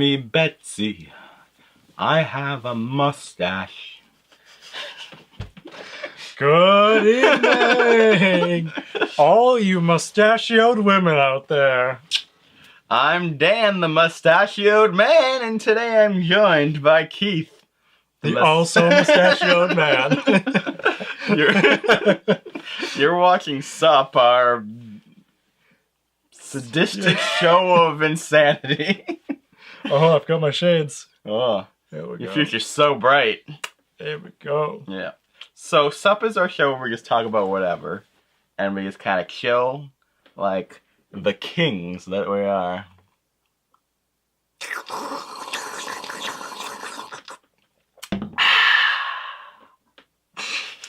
me Betsy. I have a mustache. Good evening, all you mustachioed women out there. I'm Dan, the mustachioed man, and today I'm joined by Keith, the also mustachioed man. You're watching SUP, our sadistic show of insanity. Oh, I've got my shades. Oh, there we go. Your future's so bright. There we go. Yeah. So SUP is our show where we just talk about whatever, and we just kind of chill, like the kings that we are.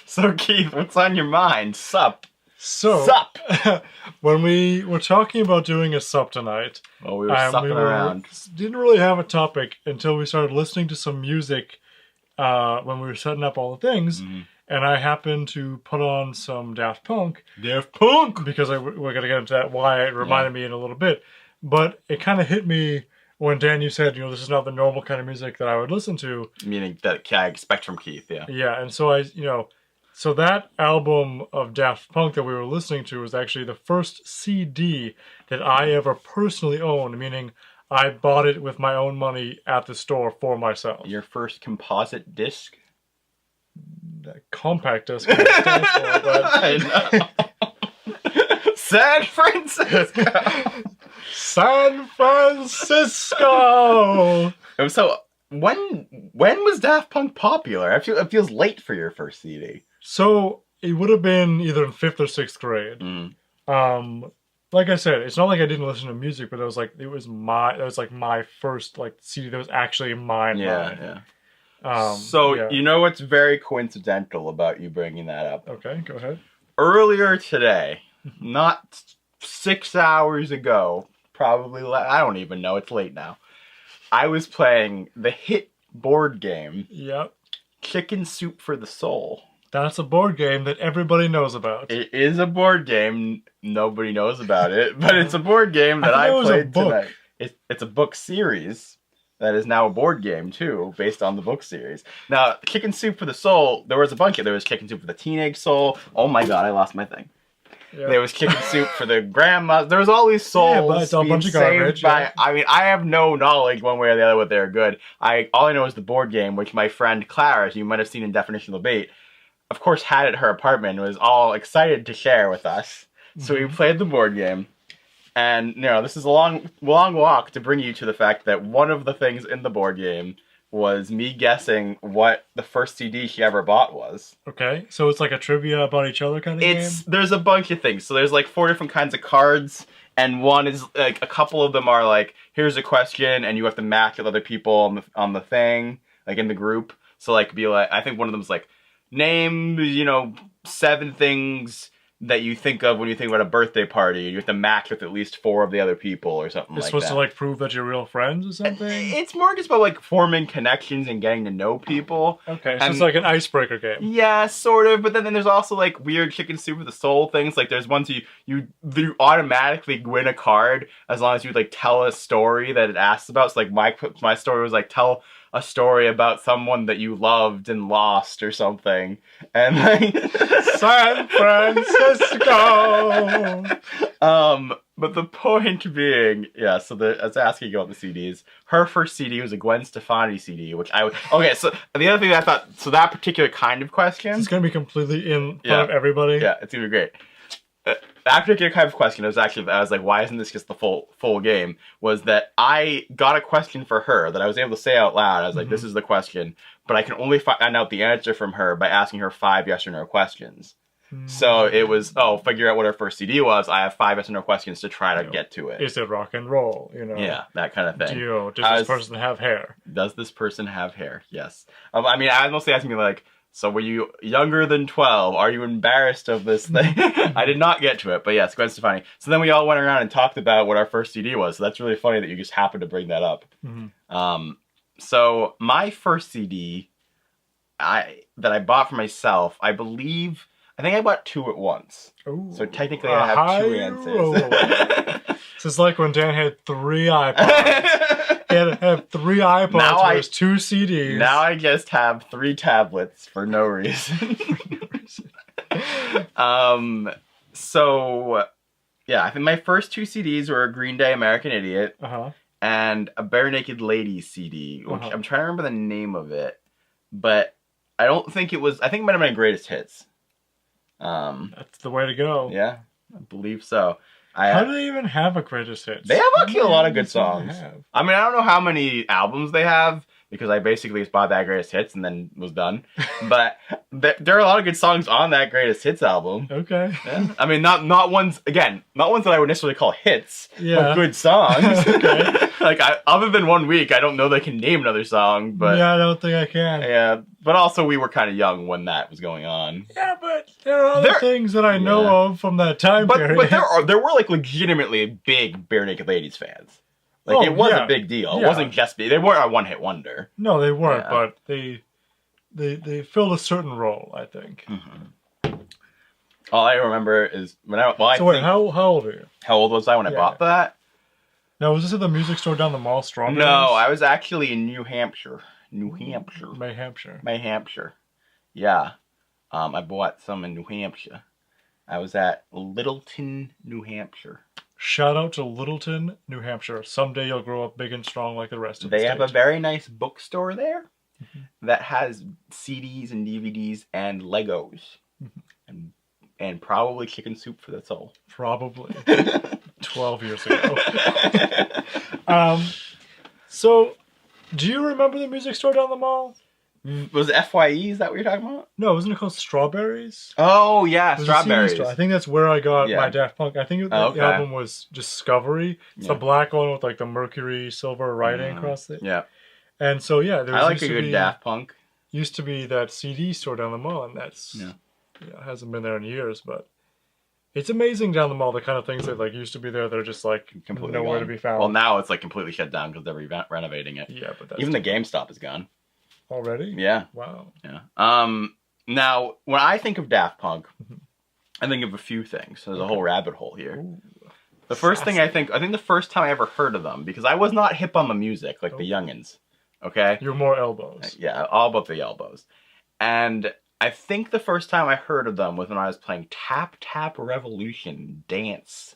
So Keith, what's on your mind? SUP. So, SUP. When we were talking about doing a SUP tonight, well, we were supping around. Didn't really have a topic until we started listening to some music when we were setting up all the things. Mm-hmm. And I happened to put on some Daft Punk. Daft Punk! Because we're going to get into that, why it reminded me in a little bit. But it kind of hit me when, Dan, you said, this is not the normal kind of music that I would listen to. Meaning that I expect from Keith, yeah. Yeah, and so so that album of Daft Punk that we were listening to was actually the first CD that I ever personally owned, meaning I bought it with my own money at the store for myself. Your first composite disc? Compact disc stands for, but I know. San Francisco. San Francisco. So when was Daft Punk popular? It feels late for your first CD. So it would have been either in 5th or 6th grade. Mm. Like I said, it's not like I didn't listen to music, but it was my first CD that was actually mine. Yeah. You know what's very coincidental about you bringing that up? Okay, go ahead. Earlier today, not 6 hours ago, probably, I don't even know, it's late now, I was playing the hit board game, Yep. Chicken Soup for the Soul. That's a board game that everybody knows about. It is a board game, nobody knows about it, but it's a board game that I played tonight. It's a book series. That is now a board game, too, based on the book series. Now, Chicken Soup for the Soul, there was a bunch of... There was Chicken Soup for the Teenage Soul. Oh my god, I lost my thing. Yep. There was Chicken Soup for the Grandma. There was all these souls but it's all a bunch of garbage. I mean, I have no knowledge one way or the other whether they're good. All I know is the board game, which my friend Clara, as you might have seen in Definitional Debate, of course had at her apartment and was all excited to share with us. So we played the board game. And, this is a long walk to bring you to the fact that one of the things in the board game was me guessing what the first CD she ever bought was. Okay, so it's like a trivia about each other kind of game? There's a bunch of things. So there's 4 different kinds of cards, and one is, a couple of them are here's a question, and you have to match with other people on the thing, in the group. So, I think one of them's name, 7 things that you think of when you think about a birthday party. You have to match with at least 4 of the other people or something like that. It's supposed to prove that you're real friends or something? It's more just about forming connections and getting to know people. Okay, so it's like an icebreaker game. Yeah, sort of. But then there's also weird Chicken Soup for the Soul things. There's ones you automatically win a card as long as you tell a story that it asks about. So my story was tell a story about someone that you loved and lost or something. And San Francisco! But the point being, so I was asking you about the CDs. Her first CD was a Gwen Stefani CD, which okay, so the other thing that I thought, so that particular kind of question. It's going to be completely in front of everybody. Yeah, it's going to be great. That particular kind of question I was why isn't this just the full game? Was that I got a question for her that I was able to say out loud. I was this is the question, but I can only find out the answer from her by asking her 5 yes or no questions. So it was, figure out what her first CD was. I have 5 yes or no questions to try to get to it. Is it rock and roll? Yeah, that kind of thing. Does this person have hair? Does this person have hair? Yes. I was mostly asking me so were you younger than 12? Are you embarrassed of this thing? I did not get to it, but yes, Gwen Stefani. So then we all went around and talked about what our first CD was. So that's really funny that you just happened to bring that up. Mm-hmm. So my first CD that I bought for myself, I think I bought 2 at once. Ooh, so technically I have 2 answers. This is like when Dan had 3 iPods. He had to have 3 iPods Now versus 2 CDs. Now I just have 3 tablets for no reason. So, yeah, I think my first 2 CDs were Green Day, American Idiot, and a Bare Naked Ladies CD, which I'm trying to remember the name of it, but I don't think it was, I think it might have been Greatest Hits. That's the way to go. Yeah, I believe so. How do they even have a Greatest Hits? They have actually a lot of good songs. I mean, I don't know how many albums they have, because I basically just bought that Greatest Hits and then was done. But there are a lot of good songs on that Greatest Hits album. Okay. Yeah. I mean, not ones that I would necessarily call hits, but good songs. Okay. Like, other than One Week, I don't know they can name another song, but... Yeah, I don't think I can. Yeah, but also we were kind of young when that was going on. Yeah, but there are other things that I know of from that time period. But there were, like, legitimately big Bare Naked Ladies fans. Like, it was a big deal. It wasn't just... They weren't a one-hit wonder. No, they weren't, but they filled a certain role, I think. All I remember is... how old are you? How old was I when I bought that? Now, was this at the music store down the mall, Strawberries? No, I was actually in New Hampshire. May Hampshire. Yeah. I bought some in New Hampshire. I was at Littleton, New Hampshire. Shout out to Littleton, New Hampshire. Someday you'll grow up big and strong like the rest of the state. They have a very nice bookstore there that has CDs and DVDs and Legos. And probably chicken soup for the soul. Probably. 12 years ago. So, do you remember the music store down the mall? Was it FYE? Is that what you're talking about? No, wasn't it called Strawberries? Oh, yeah, Strawberries. I think that's where I got my Daft Punk. I think the album was Discovery. It's the black one with like the mercury silver writing across it. Yeah. And so, yeah. I like a good Daft Punk. Used to be that CD store down the mall, and that's... hasn't been there in years, but it's amazing down the mall, the kind of things that like used to be there that are just like completely nowhere to be found. Well, now it's like completely shut down because they're renovating it. Yeah, but even the GameStop is gone. Already? Yeah. Wow. Yeah. Now, when I think of Daft Punk, I think of a few things. There's a whole rabbit hole here. Ooh, the first thing I think the first time I ever heard of them, because I was not hip on the music like the youngins. Okay? You're more elbows. Yeah, all about the elbows. And I think the first time I heard of them was when I was playing Tap Tap Revolution Dance.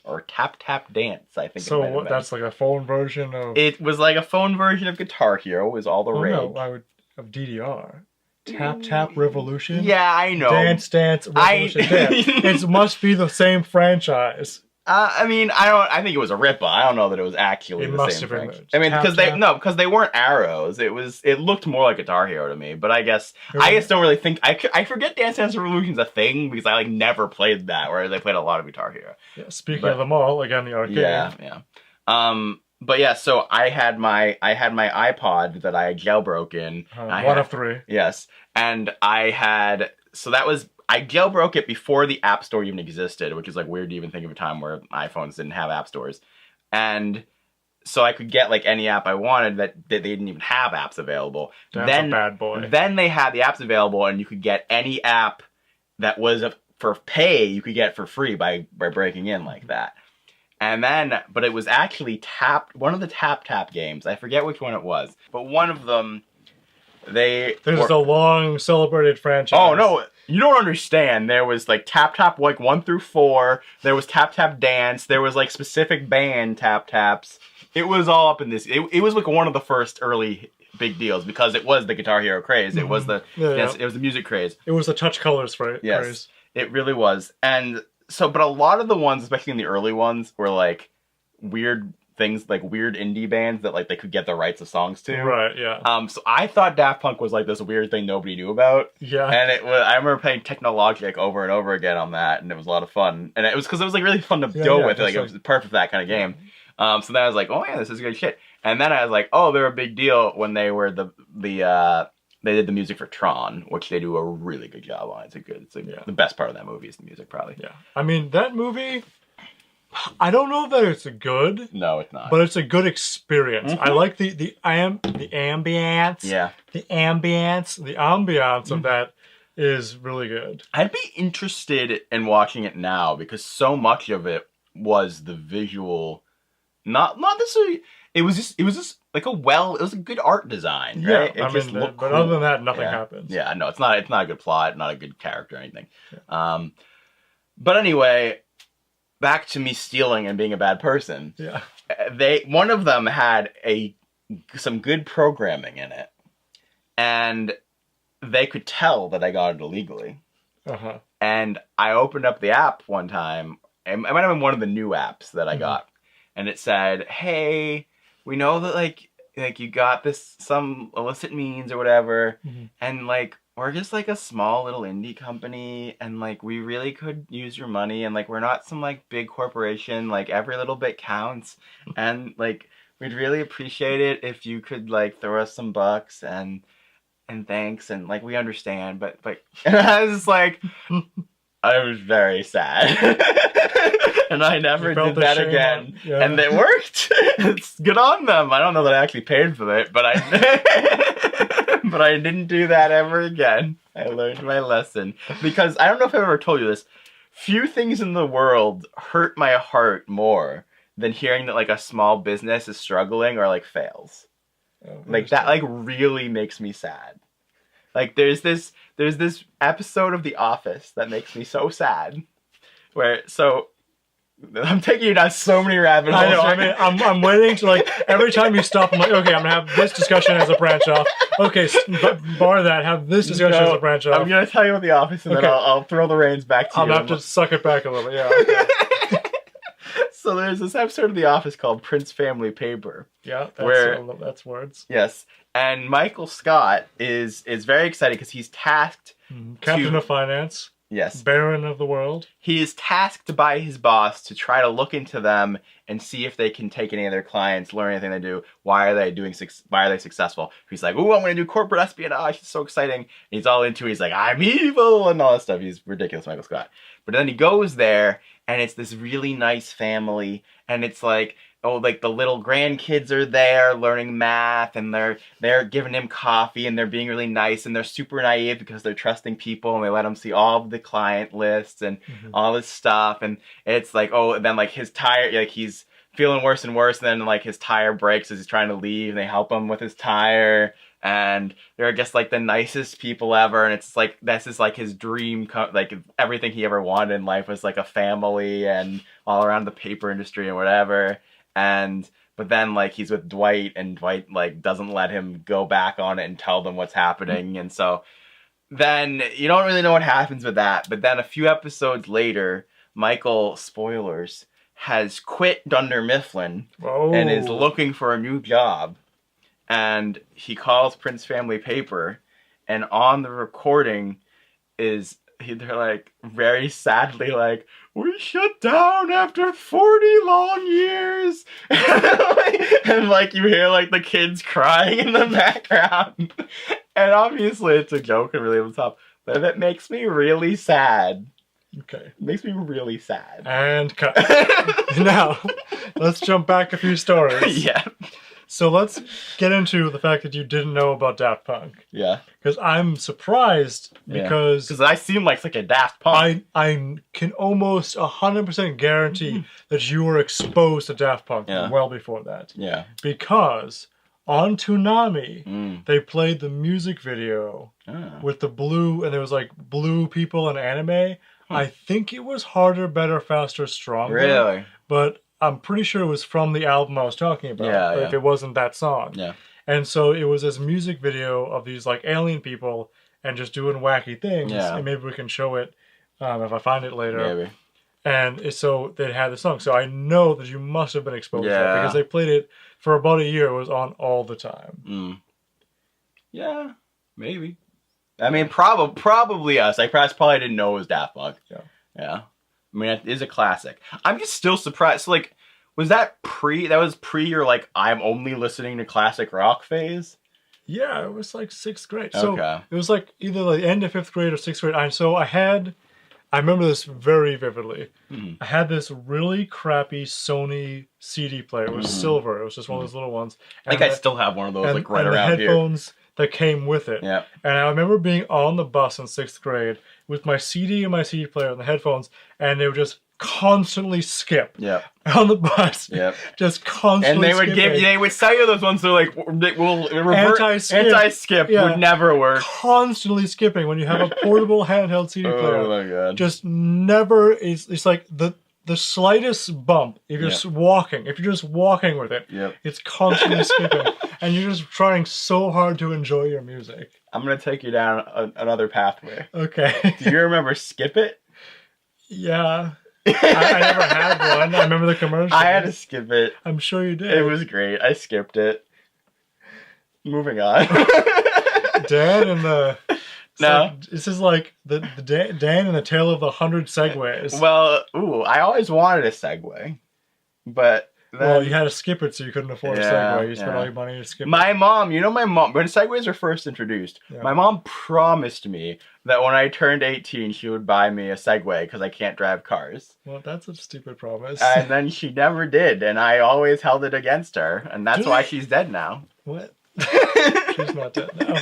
Or Tap Tap Dance, I think. So that's like a phone version of... It was like a phone version of Guitar Hero, was all the rage. No, of DDR. Tap Tap Revolution? Yeah, I know. Dance Dance Revolution Dance. It must be the same franchise. I mean, I think it was a ripoff. I don't know that it was actually the same thing. I mean, because they weren't arrows. It looked more like Guitar Hero to me. But I guess I just don't really think I forget Dance Dance Revolution's a thing because I like never played that. Whereas I played a lot of Guitar Hero. Yeah, speaking of them all, again the arcade. Yeah. But yeah, so I had my iPod that I had jailbroken. One of 3. Yes, and I jailbroke it before the App Store even existed, which is like weird to even think of a time where iPhones didn't have app stores. And so I could get like any app I wanted that they didn't even have apps available. That's a bad boy. Then they had the apps available and you could get any app that was for pay, you could get for free by breaking in like that. And then, but it was actually one of the Tap Tap games. I forget which one it was, but one of them, there's a long celebrated franchise. Oh no, you don't understand. There was like Tap Tap like 1 through 4. There was Tap Tap Dance. There was like specific band Tap Taps. It was all up in this. It was like one of the first early big deals because it was the Guitar Hero craze. It was the it was the music craze. It was the touch colors craze. Yes, it really was. And so, but a lot of the ones, especially in the early ones, were like weird things, like weird indie bands that like they could get the rights of songs to. Right, yeah. So I thought Daft Punk was like this weird thing nobody knew about. Yeah. And I remember playing Technologic over and over again on that, and it was a lot of fun. And it was because it was like really fun to go with. Like it was perfect for that kind of game. So then I was like, oh yeah, this is good shit. And then I was like, oh, they're a big deal when they were they did the music for Tron, which they do a really good job on. The best part of that movie is the music, probably. Yeah. I mean, that movie, I don't know that it's good. No, it's not. But it's a good experience. I like the ambience. Yeah. The ambience of that is really good. I'd be interested in watching it now because so much of it was the visual, not necessarily. it was just like it was a good art design, right? Yeah, It just looked but cool. other than that, nothing Yeah. happens. Yeah, no, it's not a good plot, not a good character or anything. Yeah. But anyway, back to me stealing and being a bad person. Yeah. One of them had some good programming in it, and they could tell that I got it illegally. Uh-huh. And I opened up the app one time, and it might have been one of the new apps that I got, and it said, "Hey, we know that like you got some illicit means or whatever, and like we're just like a small little indie company, and like we really could use your money, and like we're not some like big corporation, like every little bit counts, and like we'd really appreciate it if you could like throw us some bucks and thanks, and like we understand, but and I was just like, I was very sad. And I never did that again. Yeah. And it worked. It's good on them. I don't know that I actually paid for it, but but I didn't do that ever again. I learned my lesson. Because I don't know if I've ever told you this. Few things in the world hurt my heart more than hearing that like a small business is struggling or like fails. Oh, like that like really makes me sad. Like there's this episode of The Office that makes me so sad. So I'm taking you down so many rabbit holes. I know. Right? I mean, I'm waiting to like every time you stop. I'm like, okay, I'm gonna have this discussion as a branch off. Okay, bar that. Have this discussion as a branch off. I'm gonna tell you about The Office, and then I'll throw the reins back to you. I'm gonna have to suck it back a little bit. Yeah. Okay. So there's this episode of The Office called Prince Family Paper. Yeah, that's words. Yes, and Michael Scott is very excited because he's tasked Captain of Finance. Yes. Baron of the world. He is tasked by his boss to try to look into them and see if they can take any of their clients, learn anything they do. Why are they successful? He's like, ooh, I'm going to do corporate espionage. It's so exciting. And he's all into it. He's like, I'm evil and all that stuff. He's ridiculous, Michael Scott. But then he goes there and it's this really nice family. And it's like, oh, like the little grandkids are there learning math, and they're giving him coffee, and they're being really nice, and they're super naive because they're trusting people, and they let him see all of the client lists and all this stuff. And it's like, oh, and then like his tire, like he's feeling worse and worse, and then like his tire breaks as he's trying to leave, and they help him with his tire. And they're just like the nicest people ever, and it's like this is like his dream, like everything he ever wanted in life was like a family and all around the paper industry and whatever. But then like he's with Dwight, and Dwight like doesn't let him go back on it and tell them what's happening. And so then you don't really know what happens with that. But then a few episodes later, Michael, spoilers, has quit Dunder Mifflin and is looking for a new job. And he calls Prince Family Paper, and on the recording they're like very sadly like, we shut down after 40 long years. And like you hear like the kids crying in the background. And obviously it's a joke and really over the top, but it makes me really sad. Okay. It makes me really sad. And cut. Now, let's jump back a few stories. Yeah. So let's get into the fact that you didn't know about Daft Punk. Yeah. Because I'm surprised because I seem like such a Daft Punk. I can almost 100% guarantee that you were exposed to Daft Punk well before that. Yeah. Because on Toonami, they played the music video with the blue, and there was like blue people in anime. I think it was Harder, Better, Faster, Stronger. Really? But I'm pretty sure it was from the album I was talking about. If it wasn't that song. Yeah. And so it was this music video of these like alien people and just doing wacky things. Yeah. And maybe we can show it if I find it later. Maybe. And so they had the song. So I know that you must have been exposed to that because they played it for about a year. It was on all the time. Yeah, maybe. I mean, probably us. I probably didn't know it was Daft Punk. Yeah. Yeah. I mean, it is a classic. I'm just still surprised. So, like, was that pre your, like, I'm only listening to classic rock phase? Yeah, it was like 6th grade. Okay. So it was like either the end of 5th grade or 6th grade. And so I remember this very vividly. I had this really crappy Sony CD player. It was silver. It was just one of those little ones. I think I still have one of those, like, right around here. And the headphones that came with it. Yeah. And I remember being on the bus in 6th grade with my CD and my CD player and the headphones, and they would just constantly skip Yep. on the bus. Yep. Just constantly And they would sell you those ones that like will revert anti-skip would never work. Constantly skipping when you have a portable handheld CD player. Oh my god. Just never it's like the slightest bump if you're just walking with it, it's constantly skipping, and you're just trying so hard to enjoy your music. I'm gonna take you down another pathway. Okay. Do you remember Skip It? Yeah. I never had one. I remember the commercial. I had to skip it. I'm sure you did. It was great. I skipped it. Moving on. Dan and the... No. This is like the Dan and the Tale of the 100 Segways. Well, I always wanted a Segway. But then... Well, you had to skip it, so you couldn't afford a Segway. You spent all your money to skip it. My mom, when Segways were first introduced, my mom promised me that when I turned 18, she would buy me a Segway because I can't drive cars. Well, that's a stupid promise. And then she never did, and I always held it against her, and that's why she's dead now. What? She's not dead now.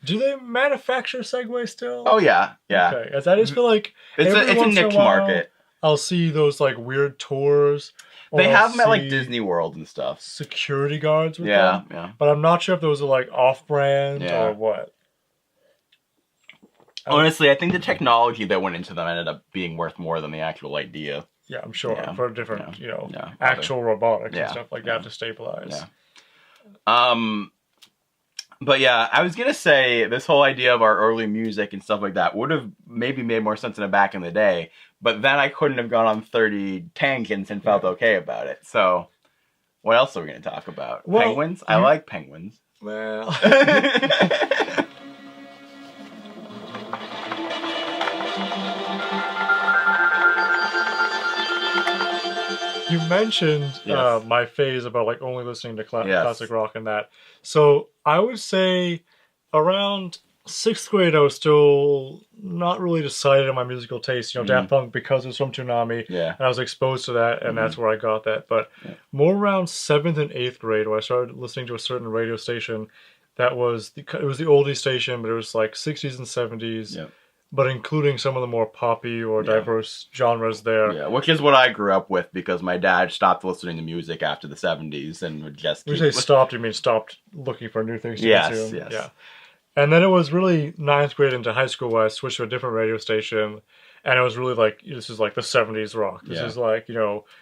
Do they manufacture Segway still? Oh, yeah. Yeah. Okay. As I just feel like it's a niche market. I'll see those like weird tours. They have them at like Disney World and stuff. Security guards with them. Yeah. But I'm not sure if those are like off-brand or what. Honestly, I think the technology that went into them ended up being worth more than the actual idea. Yeah, I'm sure. For different, actual robotics and stuff like that to stabilize. Yeah. But yeah, I was gonna say this whole idea of our early music and stuff like that would have maybe made more sense back in the day, but then I couldn't have gone on 30 tangents and felt okay about it. So, what else are we gonna talk about? Well, penguins? I like penguins. Well... You mentioned my phase about like only listening to classic rock and that. So I would say around 6th grade, I was still not really decided on my musical taste. Daft Punk, because it was from Toonami, and I was exposed to that, and that's where I got that. But more around 7th and 8th grade, where I started listening to a certain radio station that was the oldie station, but it was like 60s and 70s. Yeah. But including some of the more poppy or diverse genres there. Yeah, which is what I grew up with because my dad stopped listening to music after the 70s and would just keep... When you say stopped, you mean stopped looking for new things to consume? Yes. Yeah. And then it was really 9th grade into high school where I switched to a different radio station. And it was really like, this is like the 70s rock. This is like,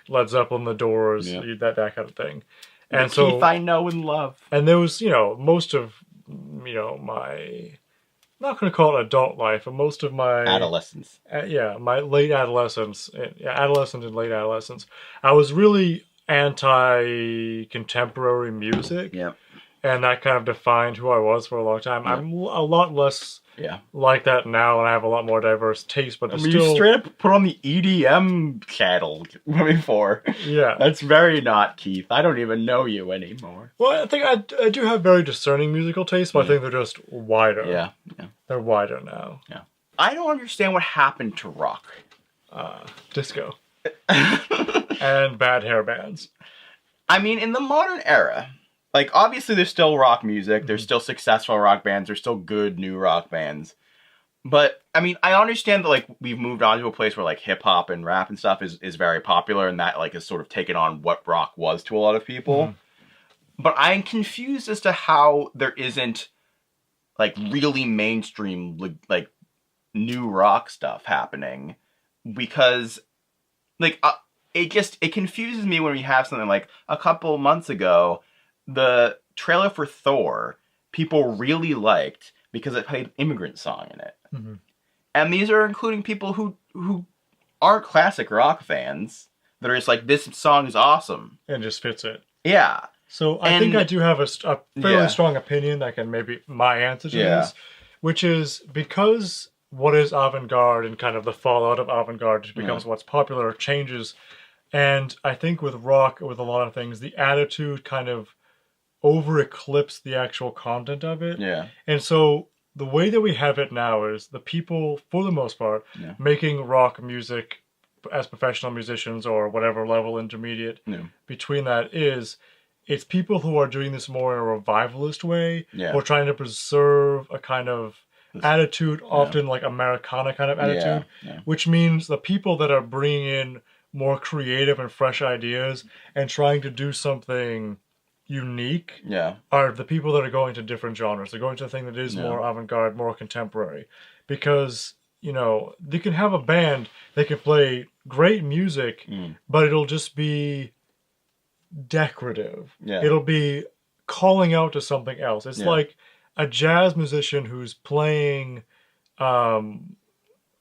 Led Zeppelin, The Doors, that kind of thing. And so Keith I know and love. And there was, most of, my... I'm not going to call it adult life, but most of my... Adolescence. My late adolescence. Adolescent and late adolescence. I was really anti-contemporary music. Yeah. And that kind of defined who I was for a long time. I'm a lot less like that now, and I have a lot more diverse taste, but you straight up put on the EDM channel before. Yeah. That's very not Keith. I don't even know you anymore. Well, I think I do have very discerning musical tastes, but I think they're just wider. Yeah. They're wider now. Yeah. I don't understand what happened to rock. Disco. And bad hair bands. I mean, in the modern era... Like, obviously, there's still rock music. There's still successful rock bands. There's still good new rock bands. But, I mean, I understand that, like, we've moved on to a place where, like, hip-hop and rap and stuff is very popular. And that, like, has sort of taken on what rock was to a lot of people. But I'm confused as to how there isn't, like, really mainstream, like, new rock stuff happening. Because, like, it confuses me when we have something like a couple months ago... The trailer for Thor, people really liked because it played an immigrant song in it. And these are including people who aren't classic rock fans. That are just like, this song is awesome. And just fits it. Yeah. So I think I do have a fairly strong opinion that can maybe my answer to this. Which is because what is avant-garde and kind of the fallout of avant-garde becomes what's popular changes. And I think with rock, with a lot of things, the attitude kind of over-eclipse the actual content of it. Yeah. And so the way that we have it now is the people, for the most part, making rock music as professional musicians or whatever level intermediate between that is, it's people who are doing this more in a revivalist way or trying to preserve a kind of attitude, often like Americana kind of attitude, which means the people that are bringing in more creative and fresh ideas and trying to do something unique are the people that are going to different genres. They're going to a thing that is more avant-garde, more contemporary. Because, you know, they can have a band, they can play great music, but it'll just be decorative. It'll be calling out to something else. It's like a jazz musician who's playing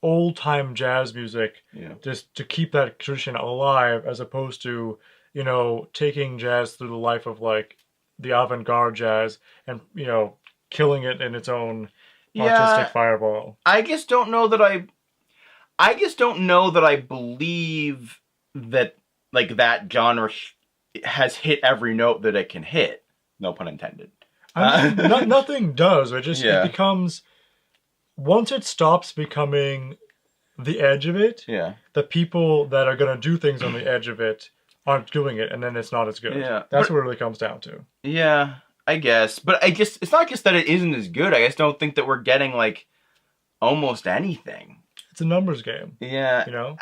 old-time jazz music just to keep that tradition alive, as opposed to, you know, taking jazz through the life of like the avant-garde jazz and, you know, killing it in its own artistic fireball. I just don't know that I believe that like that genre has hit every note that it can hit. No pun intended. I mean, nothing does. It just it becomes, once it stops becoming the edge of it, the people that are going to do things on the edge of it aren't doing it, and then it's not as good. That's what it really comes down to. Yeah, I guess. But I guess it's not just that it isn't as good. I just don't think that we're getting like almost anything. It's a numbers game. Yeah. You know?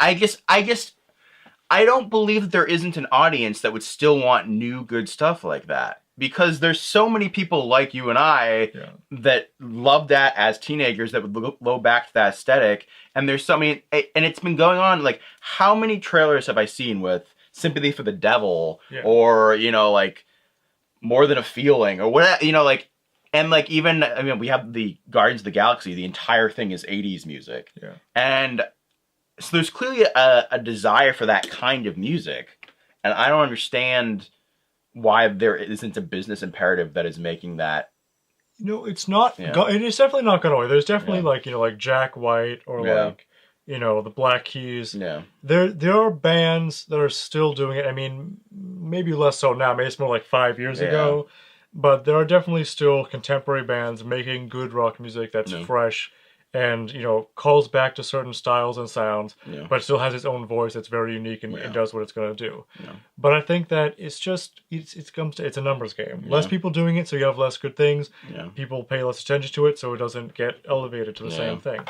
I don't believe that there isn't an audience that would still want new good stuff like that. Because there's so many people like you and I that loved that as teenagers that would go back to that aesthetic. And there's so many, and it's been going on, like, how many trailers have I seen with Sympathy for the Devil or, you know, like, More Than a Feeling or whatever, you know, like, and like even, I mean, we have the Guardians of the Galaxy, the entire thing is 80s music. And so there's clearly a desire for that kind of music. And I don't understand why there isn't a business imperative that is making that. You know, it's not, it is definitely not going away. There's definitely like, you know, like Jack White or like, you know, the Black Keys. There are bands that are still doing it. I mean, maybe less so now. Maybe it's more like 5 years ago. But there are definitely still contemporary bands making good rock music that's fresh and, you know, calls back to certain styles and sounds, but still has its own voice that's very unique and does what it's going to do. But I think that it's just, it's a numbers game. Less people doing it, so you have less good things. People pay less attention to it, so it doesn't get elevated to the same thing.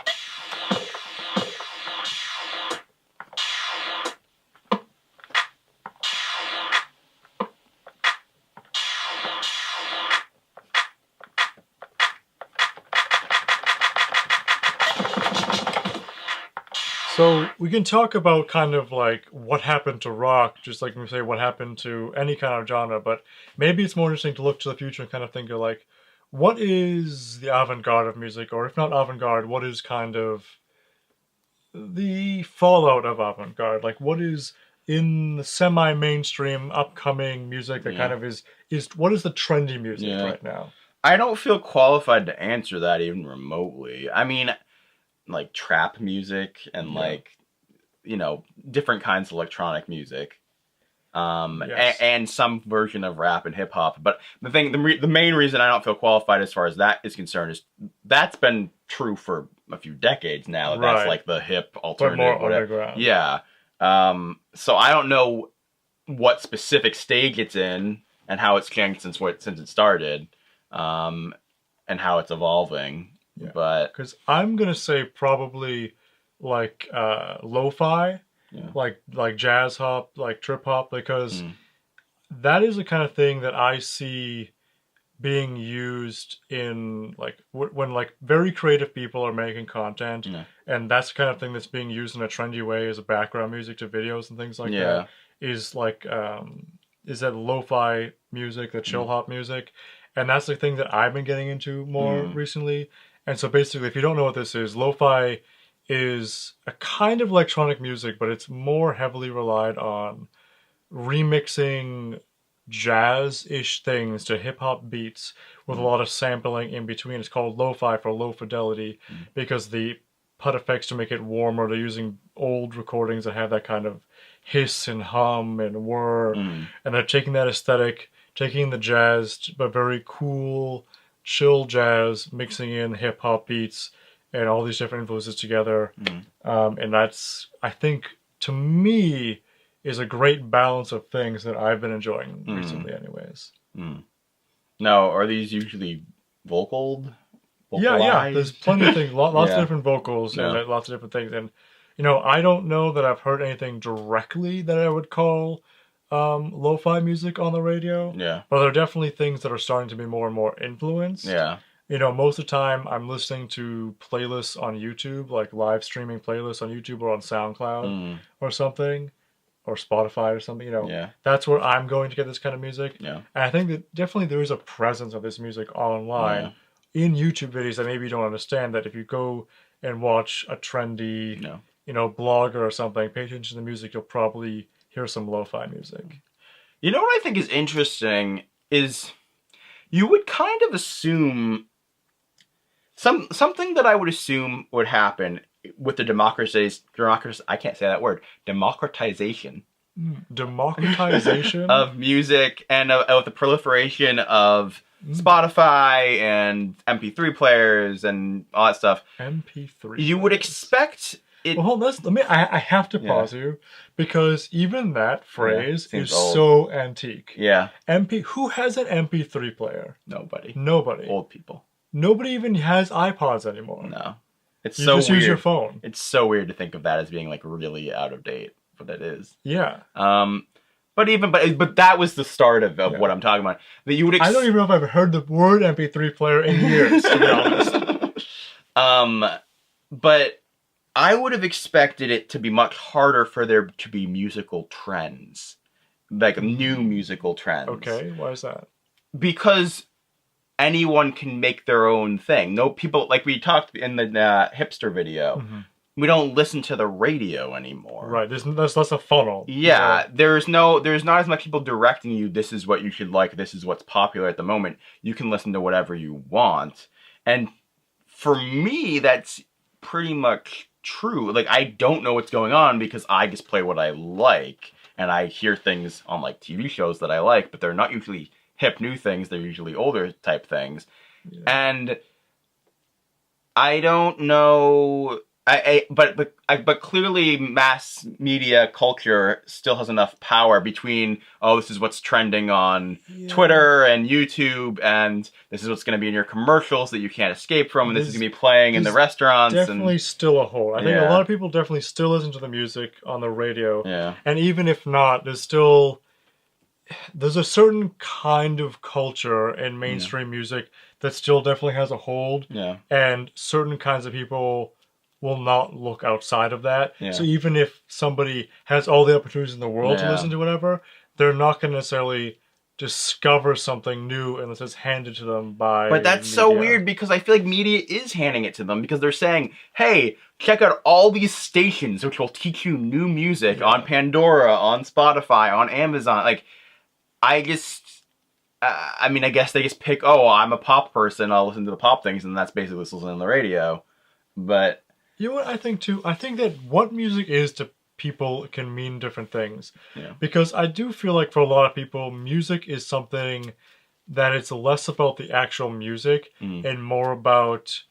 So we can talk about kind of like what happened to rock, just like we say what happened to any kind of genre, but maybe it's more interesting to look to the future and kind of think of like, what is the avant-garde of music, or if not avant-garde, what is kind of the fallout of avant-garde? Like what is in the semi-mainstream upcoming music that kind of is what is the trendy music right now? I don't feel qualified to answer that even remotely. I mean, like trap music and like, you know, different kinds of electronic music, and some version of rap and hip hop. But the main reason I don't feel qualified as far as that is concerned is that's been true for a few decades now. That's like the hip alternative, more underground. So I don't know what specific stage it's in and how it's changed since it started, and how it's evolving. But because I'm gonna say probably like lo-fi, like jazz hop, like trip hop, because that is the kind of thing that I see being used in like when like very creative people are making content, and that's the kind of thing that's being used in a trendy way as a background music to videos and things like that. Is like is that lo-fi music, the chill hop music, and that's the thing that I've been getting into more recently. And so basically, if you don't know what this is, lo-fi is a kind of electronic music, but it's more heavily relied on remixing jazz-ish things to hip-hop beats with a lot of sampling in between. It's called lo-fi for low fidelity because the PUT effects to make it warmer, they're using old recordings that have that kind of hiss and hum and whir. And they're taking that aesthetic, taking the jazz, but very cool, chill jazz, mixing in hip hop beats and all these different influences together. And that's, I think, to me, is a great balance of things that I've been enjoying recently anyways. Now, are these usually vocal vocalized. There's plenty of things, lots of Yeah. different vocals Yeah. and lots of different things. And, you know, I don't know that I've heard anything directly that I would call lo-fi music on the radio. Yeah. But there are definitely things that are starting to be more and more influenced. Yeah. You know, most of the time I'm listening to playlists on YouTube, like live streaming playlists on YouTube or on SoundCloud or something, or Spotify or something, you know. Yeah. That's where I'm going to get this kind of music. Yeah. And I think that definitely there is a presence of this music online in YouTube videos that maybe you don't understand, that if you go and watch a trendy, you know, blogger or something, pay attention to the music, you'll probably hear some lo-fi music. You know what I think is interesting is you would kind of assume something that I would assume would happen with the I can't say that word, democratization Democratization of music and of the proliferation of Spotify and MP3 players and all that stuff. MP3. You would expect it. Well, I have to pause you, because even that phrase is old. so antique. Yeah. Who has an MP3 player? Nobody. Nobody. Old people. Nobody even has iPods anymore. No. It's You so just weird. use your phone. It's so weird to think of that as being like really out of date, but it is. Yeah. But that was the start of what I'm talking about. That you would. I don't even know if I've heard the word MP3 player in years, to be honest. But I would have expected it to be much harder for there to be musical trends, like new musical trends. Okay, why is that? Because anyone can make their own thing. No people, like we talked in the hipster video. We don't listen to the radio anymore. Right, there's less a funnel. Yeah, So, there's not as much people directing you, this is what you should like, this is what's popular at the moment. You can listen to whatever you want. And for me, that's pretty much true. Like, I don't know what's going on because I just play what I like. And I hear things on, like, TV shows that I like, but they're not usually hip new things, they're usually older type things. Yeah. And I don't know... But clearly mass media culture still has enough power between, this is what's trending on Twitter and YouTube, and this is what's going to be in your commercials that you can't escape from, and this is going to be playing in the restaurants. Definitely still a hold. I think a lot of people definitely still listen to the music on the radio. Yeah. And even if not, there's a certain kind of culture in mainstream music that still definitely has a hold. Yeah. And certain kinds of people will not look outside of that. Yeah. So even if somebody has all the opportunities in the world to listen to whatever, they're not going to necessarily discover something new unless it's handed to them by But that's media. so weird because I feel like media is handing it to them because they're saying, hey, check out all these stations which will teach you new music on Pandora, on Spotify, on Amazon. Like, I guess they just pick, I'm a pop person, I'll listen to the pop things, and that's basically listening on the radio. But... You know what I think too? I think that what music is to people can mean different things. Yeah. Because I do feel like for a lot of people, music is something that it's less about the actual music and more about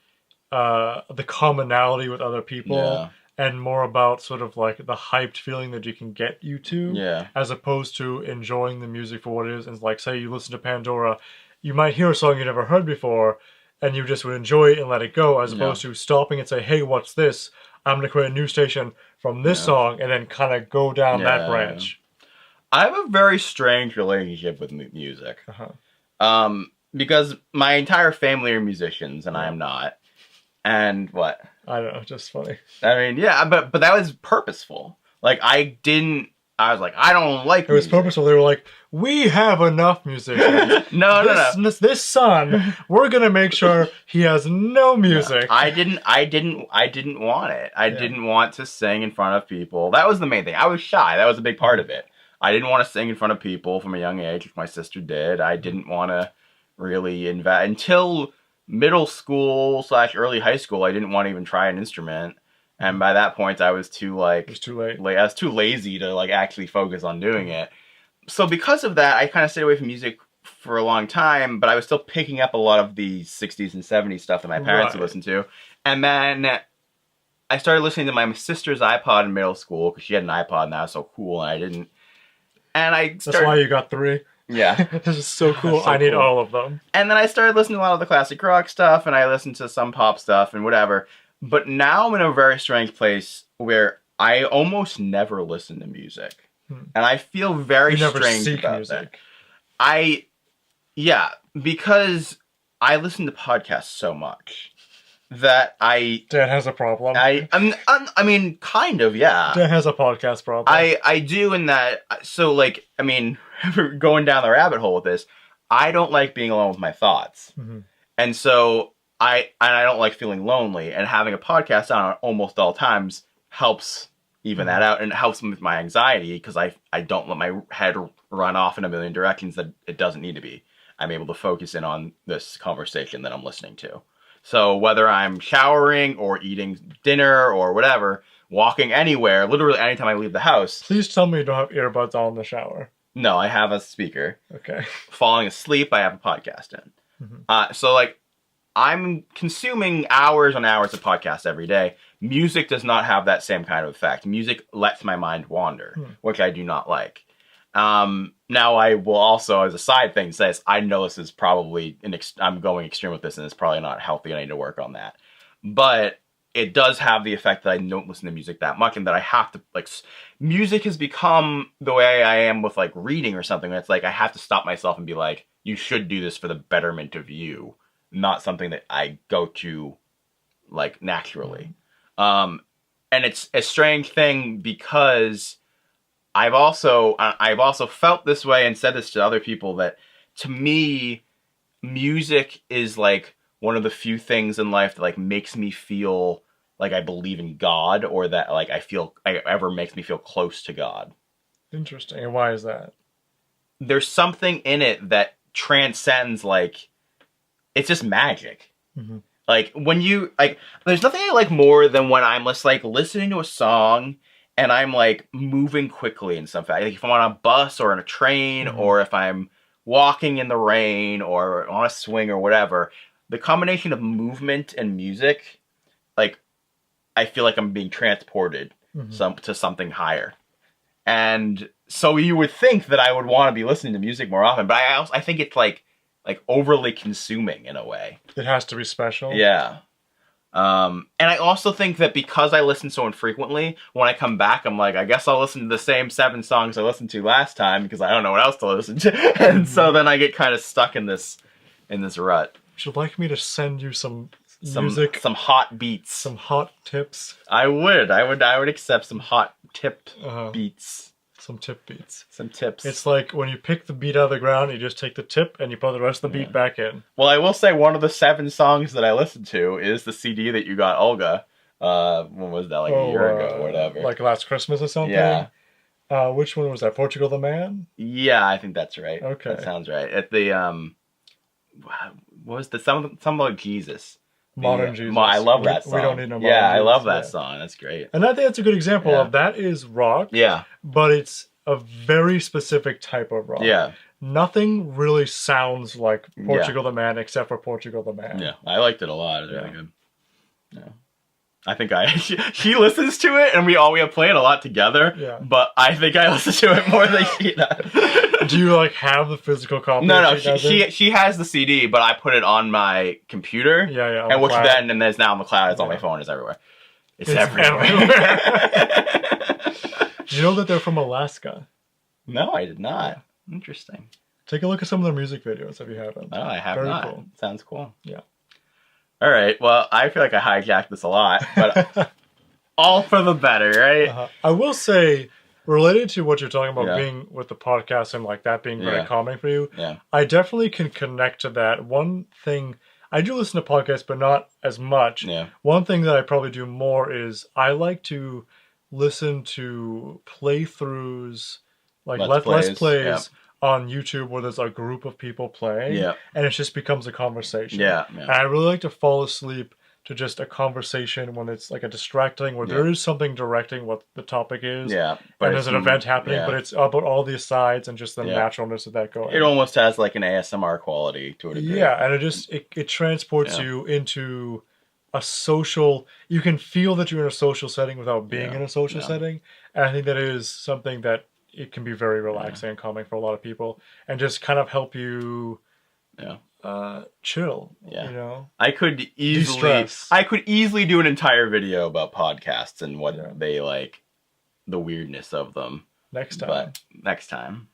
the commonality with other people and more about sort of like the hyped feeling that you can get you to as opposed to enjoying the music for what it is. And like, say you listen to Pandora, you might hear a song you never heard before, and you just would enjoy it and let it go, as opposed to stopping and say, hey, what's this? I'm going to create a new station from this song, and then kind of go down that branch. I have a very strange relationship with music. Because my entire family are musicians, and I am not. And what? I don't know, just funny. I mean, but that was purposeful. Like, I was like, I don't like music. It was purposeful. They were like, we have enough musicians. No. This son, we're gonna make sure he has no music. No, I didn't want it. I didn't want to sing in front of people. That was the main thing. I was shy. That was a big part of it. I didn't want to sing in front of people from a young age, which my sister did. I didn't want to really invest until middle school / early high school. I didn't want to even try an instrument. And by that point, I was too it was too late. I was too lazy to actually focus on doing it. So because of that, I kind of stayed away from music for a long time. But I was still picking up a lot of the 60s and 70s stuff that my parents would listen to. And then I started listening to my sister's iPod in middle school because she had an iPod and that was so cool, and I didn't. And I started... That's why you got 3. Yeah. This is so cool. So I need cool. all of them. And then I started listening to a lot of the classic rock stuff, and I listened to some pop stuff and whatever. But now I'm in a very strange place where I almost never listen to music. And I feel very You never strange seek about music. that. Yeah, because I listen to podcasts so much that Dan has a problem. I mean, kind of, yeah. Dan has a podcast problem. I do in that, so like, I mean, going down the rabbit hole with this, I don't like being alone with my thoughts. And so I don't like feeling lonely, and having a podcast on almost all times helps even that out, and it helps with my anxiety because I don't let my head run off in a million directions that it doesn't need to be. I'm able to focus in on this conversation that I'm listening to. So whether I'm showering or eating dinner or whatever, walking anywhere, literally anytime I leave the house. Please tell me you don't have earbuds on in the shower. No, I have a speaker. Okay. Falling asleep, I have a podcast in. So like, I'm consuming hours on hours of podcasts every day. Music does not have that same kind of effect. Music lets my mind wander, which I do not like. Now I will also, as a side thing, say I know this is probably I'm going extreme with this, and it's probably not healthy, and I need to work on that. But it does have the effect that I don't listen to music that much, and that I have to, like, music has become the way I am with like reading or something. It's like I have to stop myself and be like, you should do this for the betterment of you, not something that I go to like naturally. And it's a strange thing because I've also felt this way and said this to other people, that to me, music is like one of the few things in life that like makes me feel like I believe in God, or that like ever makes me feel close to God. Interesting. And why is that? There's something in it that transcends, like, it's just magic. Like when you like, there's nothing I like more than when I'm just like listening to a song and I'm like moving quickly in some fact. Like if I'm on a bus or in a train, or if I'm walking in the rain or on a swing or whatever, the combination of movement and music, like, I feel like I'm being transported to something higher. And so you would think that I would want to be listening to music more often, but I think it's like overly consuming in a way. It has to be special. Yeah. And I also think that because I listen so infrequently, when I come back, I'm like, I guess I'll listen to the same 7 songs I listened to last time because I don't know what else to listen to. And so then I get kind of stuck in this rut. Would you like me to send you some music? Some hot beats. Some hot tips? I would accept some hot tip beats. Some tip beats. Some tips. It's like when you pick the beat out of the ground, you just take the tip and you put the rest of the beat back in. Well, I will say one of the 7 songs that I listened to is the CD that you got Olga. When was that? Like a year ago or whatever. Like last Christmas or something? Yeah. Which one was that? Portugal the Man? Yeah, I think that's right. Okay. That sounds right. At the, what was the, something about Jesus. Modern Jesus. I love that song. We don't need no modern Jesus. I love that Jesus. song. That's great. And I think that's a good example of that is rock. Yeah. But it's a very specific type of rock. Yeah. Nothing really sounds like Portugal the Man except for Portugal the Man. Yeah. I liked it a lot. It's really good. Yeah. I think she listens to it, and we have played a lot together. Yeah. But I think I listen to it more than she does. Do you like have the physical copy? No. She has the CD, but I put it on my computer. Yeah. And which then there's now on the cloud. It's on my phone. It's everywhere. It's everywhere. Did you know that they're from Alaska? No, I did not. Interesting. Take a look at some of their music videos if you haven't. No, I have not. Cool. Sounds cool. Yeah. All right. Well, I feel like I hijacked this a lot, but all for the better, right? I will say, related to what you're talking about being with the podcast and like that being very calming for you, I definitely can connect to that. One thing, I do listen to podcasts, but not as much. Yeah. One thing that I probably do more is I like to listen to playthroughs, like let's plays on YouTube where there's a group of people playing, and it just becomes a conversation. And I really like to fall asleep to just a conversation when it's like a distracting, where there is something directing what the topic is. Yeah. But and there's an event happening, but it's about all the asides and just the naturalness of that going. It almost has like an ASMR quality to it. Yeah, and it transports you into a social, you can feel that you're in a social setting without being in a social setting. And I think that is something that it can be very relaxing and calming for a lot of people, and just kind of help you chill. Yeah. You know, I could de-stress. easily do an entire video about podcasts and what they like, the weirdness of them. Next time. But next time.